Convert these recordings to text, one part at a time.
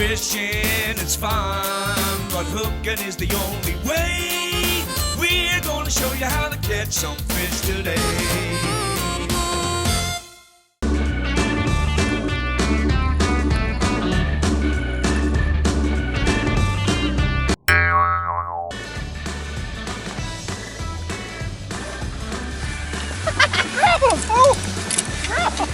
Fishing is fun, but hooking is the only way. We're gonna show you how to catch some fish today. Grab him! Oh! Grab him!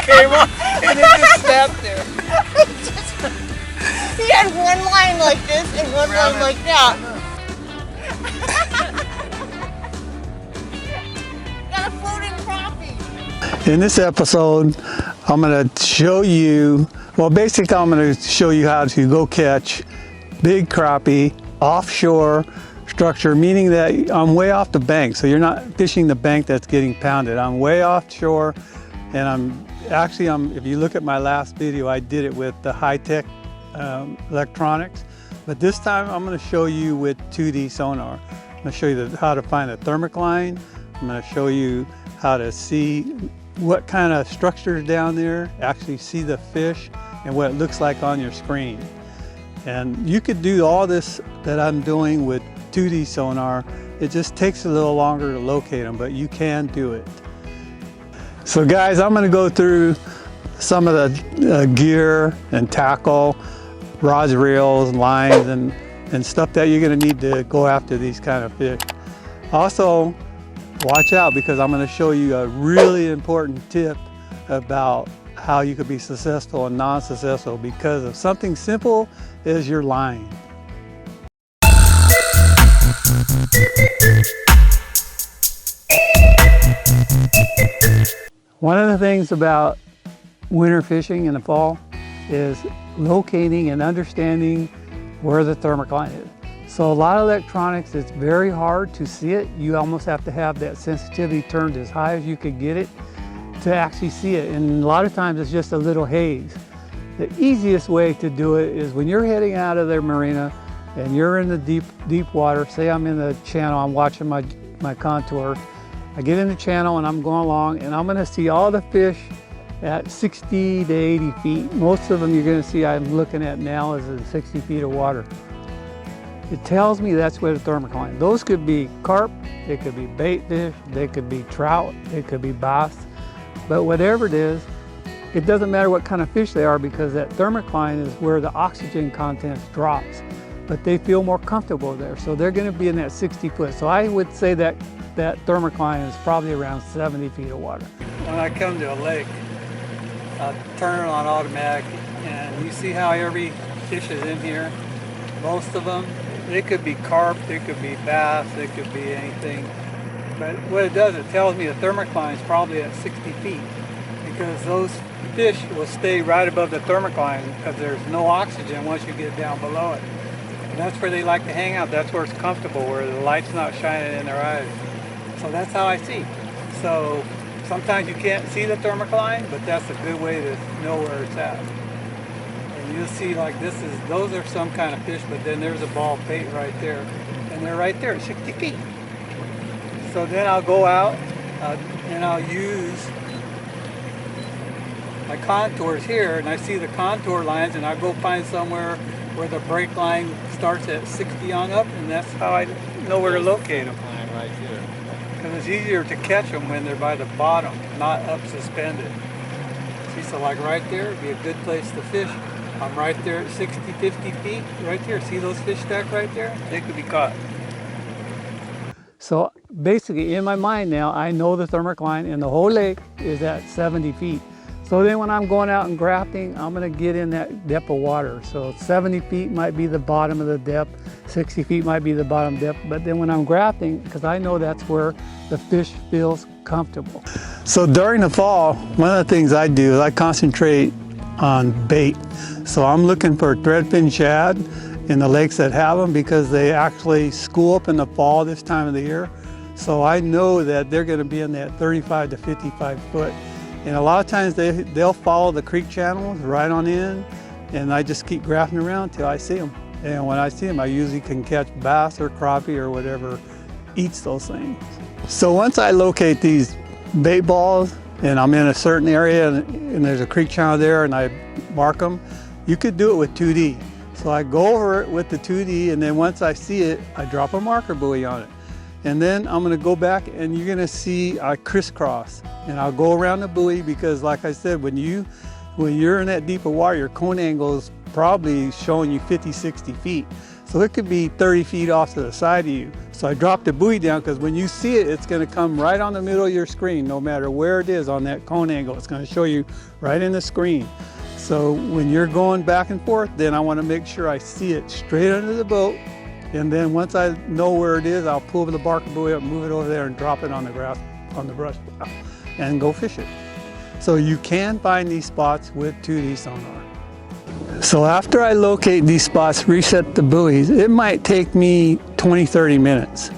Came up and it just snapped there. He had one line like this and one line like that. Got a floating crappie. In this episode, I'm going to show you, well, basically I'm going to show you how to go catch big crappie offshore structure, meaning that I'm way off the bank. So you're not fishing the bank that's getting pounded. I'm way offshore, and if you look at my last video, I did it with the high-tech electronics. But this time I'm going to show you with 2D sonar. I'm going to show you how to find a thermocline. I'm going to show you how to see what kind of structures down there, actually see the fish and what it looks like on your screen. And you could do all this that I'm doing with 2D sonar. It just takes a little longer to locate them, but you can do it. So guys, I'm going to go through some of the gear and tackle, rods, reels, lines, and stuff that you're going to need to go after these kind of fish. Also, watch out, because I'm going to show you a really important tip about how you could be successful and non-successful because of something simple as your line. One of the things about winter fishing in the fall is locating and understanding where the thermocline is. So a lot of electronics, it's very hard to see it. You almost have to have that sensitivity turned as high as you could get it to actually see it. And a lot of times it's just a little haze. The easiest way to do it is when you're heading out of the marina and you're in the deep water. Say I'm in the channel, I'm watching my contour. I get in the channel and I'm going along and I'm going to see all the fish at 60 to 80 feet. Most of them you're going to see I'm looking at now is in 60 feet of water. It tells me that's where the thermocline. Those could be carp, they could be bait fish, they could be trout, they could be bass. But whatever it is, it doesn't matter what kind of fish they are, because that thermocline is where the oxygen content drops. But they feel more comfortable there. So they're going to be in that 60 foot. So I would say that thermocline is probably around 70 feet of water. When I come to a lake, I'll turn it on automatic, and you see how every fish is in here. Most of them, they could be carp, they could be bass, they could be anything. But what it does, it tells me the thermocline is probably at 60 feet, because those fish will stay right above the thermocline because there's no oxygen once you get down below it. And that's where they like to hang out. That's where it's comfortable, where the light's not shining in their eyes. So that's how I see. So sometimes you can't see the thermocline, but that's a good way to know where it's at. And you'll see, like, those are some kind of fish, but then there's a ball bait right there. And they're right there at 60 feet. So then I'll go out and I'll use my contours here, and I see the contour lines, and I'll go find somewhere where the break line starts at 60 on up, and that's how I know where to locate them. Right here. Because it's easier to catch them when they're by the bottom, not up suspended. See, so like right there would be a good place to fish. I'm right there at 60, 50 feet, right there. See those fish stacked right there? They could be caught. So basically in my mind now, I know the thermocline and the whole lake is at 70 feet. So then when I'm going out and grafting, I'm going to get in that depth of water. So 70 feet might be the bottom of the depth, 60 feet might be the bottom depth. But then when I'm grafting, because I know that's where the fish feels comfortable. So during the fall, one of the things I do is I concentrate on bait. So I'm looking for threadfin shad in the lakes that have them, because they actually school up in the fall this time of the year. So I know that they're going to be in that 35 to 55 foot. And a lot of times they'll follow the creek channels right on in, and I just keep grafting around till I see them. And when I see them, I usually can catch bass or crappie or whatever eats those things. So once I locate these bait balls and I'm in a certain area and there's a creek channel there and I mark them, you could do it with 2D. So I go over it with the 2D, and then once I see it, I drop a marker buoy on it. And then I'm gonna go back and you're gonna see I crisscross, and I'll go around the buoy because like I said, when you're in that deeper water, your cone angle is probably showing you 50, 60 feet. So it could be 30 feet off to the side of you. So I drop the buoy down because when you see it, it's gonna come right on the middle of your screen, no matter where it is on that cone angle. It's gonna show you right in the screen. So when you're going back and forth, then I wanna make sure I see it straight under the boat. And then once I know where it is, I'll pull the barker buoy up, move it over there and drop it on the grass, on the brush pile, and go fish it. So you can find these spots with 2D sonar. So after I locate these spots, reset the buoys, it might take me 20, 30 minutes.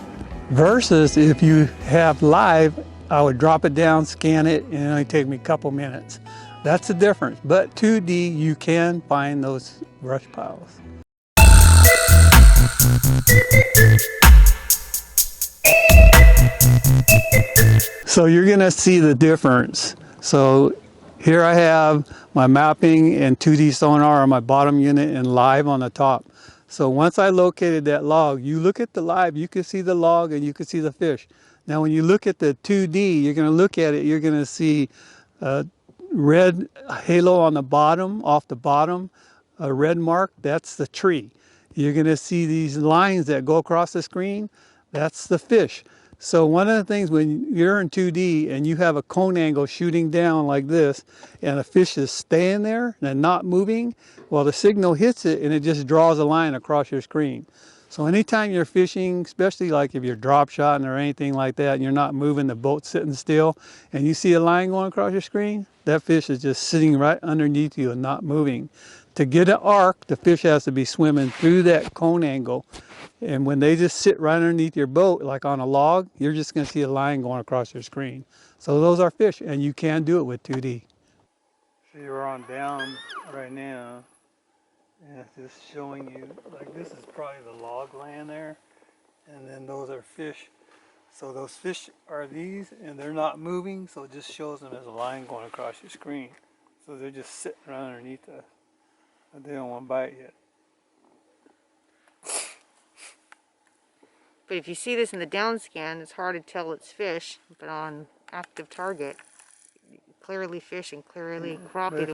Versus if you have live, I would drop it down, scan it, and it only take me a couple minutes. That's the difference. But 2D, you can find those brush piles. So you're gonna see the difference. So here I have my mapping and 2D sonar on my bottom unit and live on the top. So once I located that log, you look at the live, you can see the log and you can see the fish. Now when you look at the 2D, you're gonna look at it, you're gonna see a red halo on the bottom, off the bottom, a red mark, that's the tree. You're gonna see these lines that go across the screen, that's the fish. So one of the things when you're in 2D and you have a cone angle shooting down like this and a fish is staying there and not moving, well the signal hits it and it just draws a line across your screen. So anytime you're fishing, especially like if you're drop shotting or anything like that and you're not moving, the boat's sitting still and you see a line going across your screen, that fish is just sitting right underneath you and not moving. To get an arc, the fish has to be swimming through that cone angle. And when they just sit right underneath your boat, like on a log, you're just gonna see a line going across your screen. So those are fish, and you can do it with 2D. So you're on down right now, and it's just showing you, like this is probably the log laying there, and then those are fish. So those fish are these, and they're not moving, so it just shows them as a line going across your screen. So they're just sitting right underneath us. They don't want to bite yet. But if you see this in the down scan, it's hard to tell it's fish. But on active target, clearly fish and clearly crappie.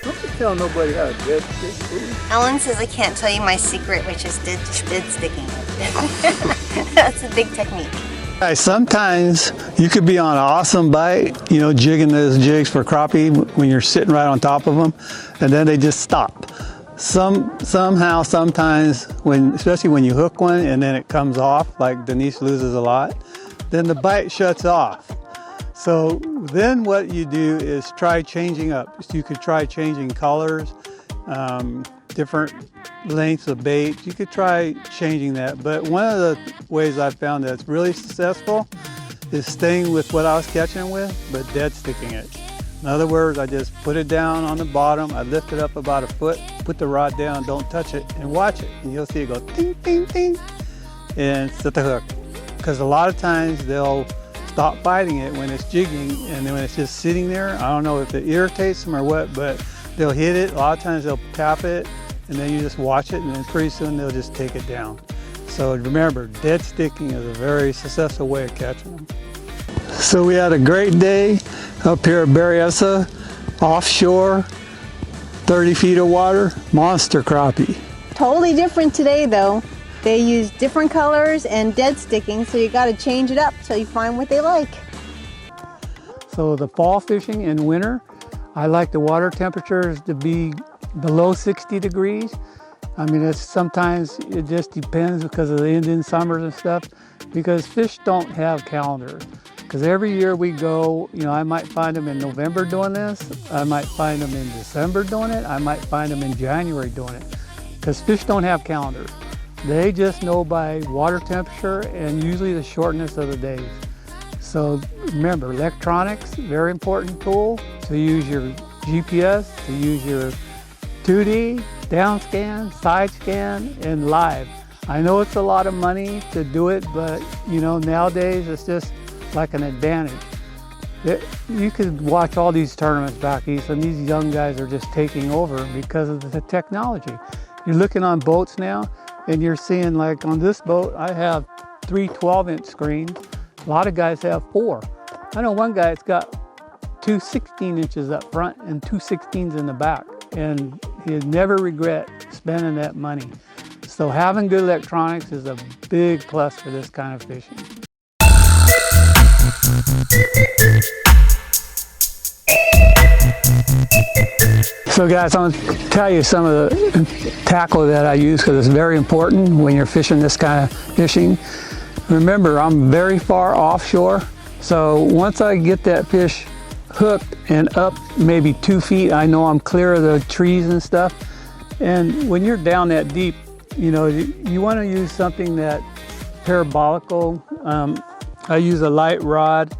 Don't tell nobody how to dead stick. Ellen says I can't tell you my secret, which is dead sticking. That's a big technique. Sometimes you could be on an awesome bite, you know, jigging those jigs for crappie when you're sitting right on top of them, and then they just stop. Somehow, sometimes, especially when you hook one and then it comes off, like Denise loses a lot, then the bite shuts off. So then what you do is try changing up. So you could try changing colors, different lengths of bait. You could try changing that, but one of the ways I've found that's really successful is staying with what I was catching with, but dead sticking it. In other words, I just put it down on the bottom, I lift it up about a foot, put the rod down, don't touch it, and watch it. And you'll see it go ding, ding, ding, and set the hook. Because a lot of times they'll stop biting it when it's jigging, and then when it's just sitting there, I don't know if it irritates them or what, but they'll hit it. A lot of times they'll tap it, and then you just watch it, and then pretty soon they'll just take it down. So remember, dead sticking is a very successful way of catching them. So we had a great day up here at Berryessa, offshore, 30 feet of water, monster crappie. Totally different today though. They use different colors and dead sticking, so you got to change it up till you find what they like. So the fall fishing in winter, I like the water temperatures to be below 60 degrees. I mean, sometimes it just depends because of the Indian summers and stuff, because fish don't have calendars. Because every year we go, you know, I might find them in November doing this, I might find them in December doing it, I might find them in January doing it. Because fish don't have calendars. They just know by water temperature and usually the shortness of the days. So remember, electronics, very important tool to use your GPS, to use your 2D, down scan, side scan, and live. I know it's a lot of money to do it, but you know, nowadays it's just like an advantage. You could watch all these tournaments back east, and these young guys are just taking over because of the technology. You're looking on boats now, and you're seeing, like on this boat, I have 3 12-inch screens. A lot of guys have 4. I know one guy that's got 2 16 inches up front and 2 16s in the back, and he'd never regret spending that money. So having good electronics is a big plus for this kind of fishing. So guys, I'm going to tell you some of the tackle that I use because it's very important when you're fishing this kind of fishing. Remember, I'm very far offshore, so once I get that fish hooked and up maybe 2 feet, I know I'm clear of the trees and stuff. And when you're down that deep, you know, you want to use something that's parabolical. I use a light rod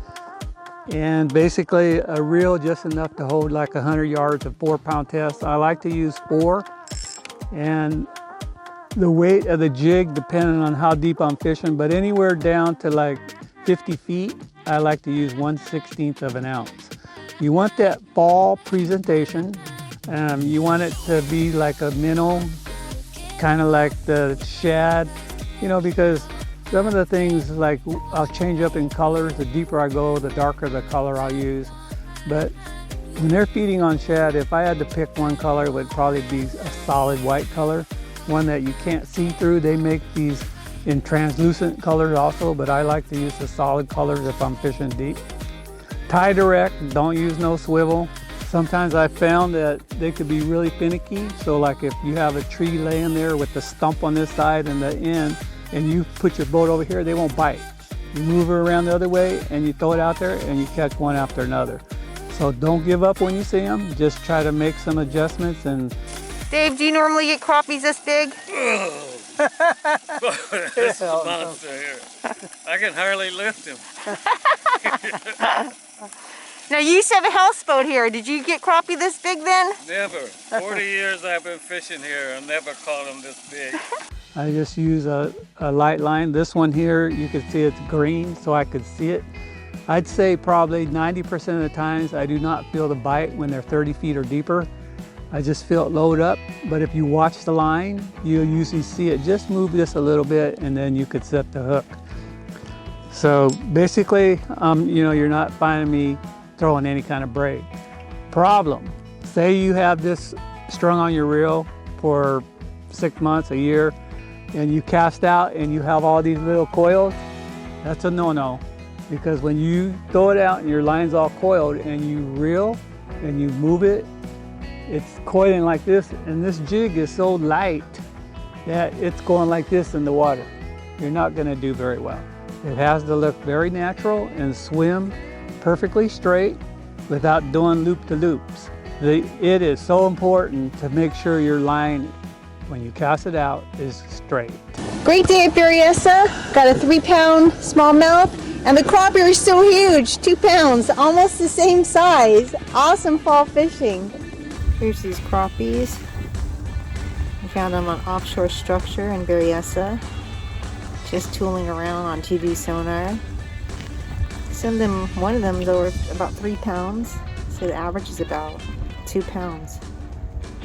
and basically a reel just enough to hold like 100 yards of 4-pound test. I like to use 4, and the weight of the jig depending on how deep I'm fishing, but anywhere down to like 50 feet, I like to use 1/16 of an ounce. You want that fall presentation. You want it to be like a minnow, kind of like the shad, you know, because some of the things, like I'll change up in colors. The deeper I go, the darker the color I'll use. But when they're feeding on shad, if I had to pick one color, it would probably be a solid white color, one that you can't see through. They make these in translucent colors also, but I like to use the solid colors if I'm fishing deep. Tie direct, don't use no swivel. Sometimes I found that they could be really finicky. So like if you have a tree laying there with the stump on this side and the end, and you put your boat over here, they won't bite. You move her around the other way and you throw it out there and you catch one after another. So don't give up when you see them. Just try to make some adjustments. And Dave, do you normally get crappies this big? This is a monster here. I can hardly lift him. Now you used to have a houseboat here. Did you get crappie this big then? Never. 40 years I've been fishing here and never caught them this big. I just use a light line. This one here, you can see it's green, so I could see it. I'd say probably 90% of the times I do not feel the bite when they're 30 feet or deeper. I just feel it load up, but if you watch the line, you'll usually see it just move this a little bit, and then you could set the hook. So basically, you know, you're not finding me throwing any kind of braid. Problem, say you have this strung on your reel for 6 months, a year, and you cast out and you have all these little coils, that's a no-no. Because when you throw it out and your line's all coiled and you reel and you move it, it's coiling like this, and this jig is so light that it's going like this in the water. You're not gonna do very well. It has to look very natural and swim perfectly straight without doing loop-to-loops. It is so important to make sure your line, when you cast it out, is straight. Great day at Berryessa. Got a 3-pound smallmouth, and the crappie are so huge, 2 pounds, almost the same size. Awesome fall fishing. Here's these crappies. I found them on Offshore Structure in Berryessa. Just tooling around on 2D Sonar. Some of them, one of them though, are about 3 pounds. So the average is about 2 pounds.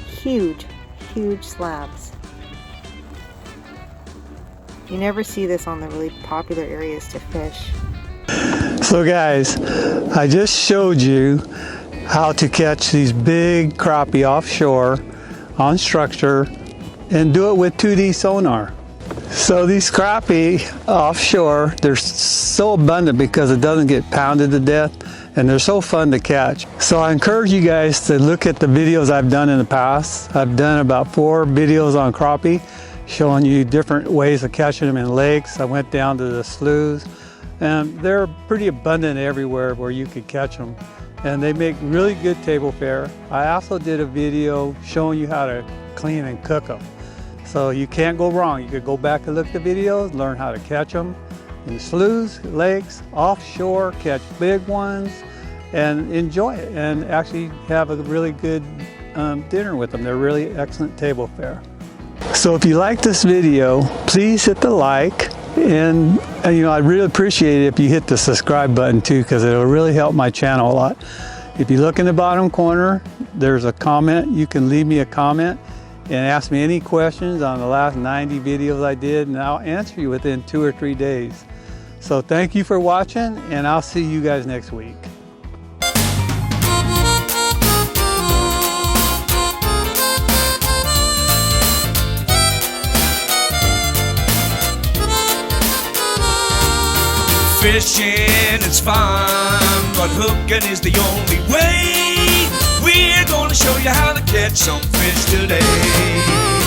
Huge, huge slabs. You never see this on the really popular areas to fish. So guys, I just showed you how to catch these big crappie offshore on structure and do it with 2D sonar. So these crappie offshore, they're so abundant because it doesn't get pounded to death, and they're so fun to catch. So I encourage you guys to look at the videos I've done in the past. I've done about 4 videos on crappie, showing you different ways of catching them in lakes. I went down to the sloughs, and they're pretty abundant everywhere where you could catch them. And they make really good table fare. I also did a video showing you how to clean and cook them. So you can't go wrong. You could go back and look at the videos, learn how to catch them in sloughs, lakes, offshore, catch big ones, and enjoy it, and actually have a really good dinner with them. They're really excellent table fare. So if you like this video, please hit the like, and you know, I'd really appreciate it if you hit the subscribe button too, because it'll really help my channel a lot. If you look in the bottom corner, there's a comment. You can leave me a comment and ask me any questions on the last 90 videos I did, and I'll answer you within 2 or 3 days. So thank you for watching, and I'll see you guys next week. Fishing is fun, but hooking is the only way. We're gonna show you how to catch some fish today.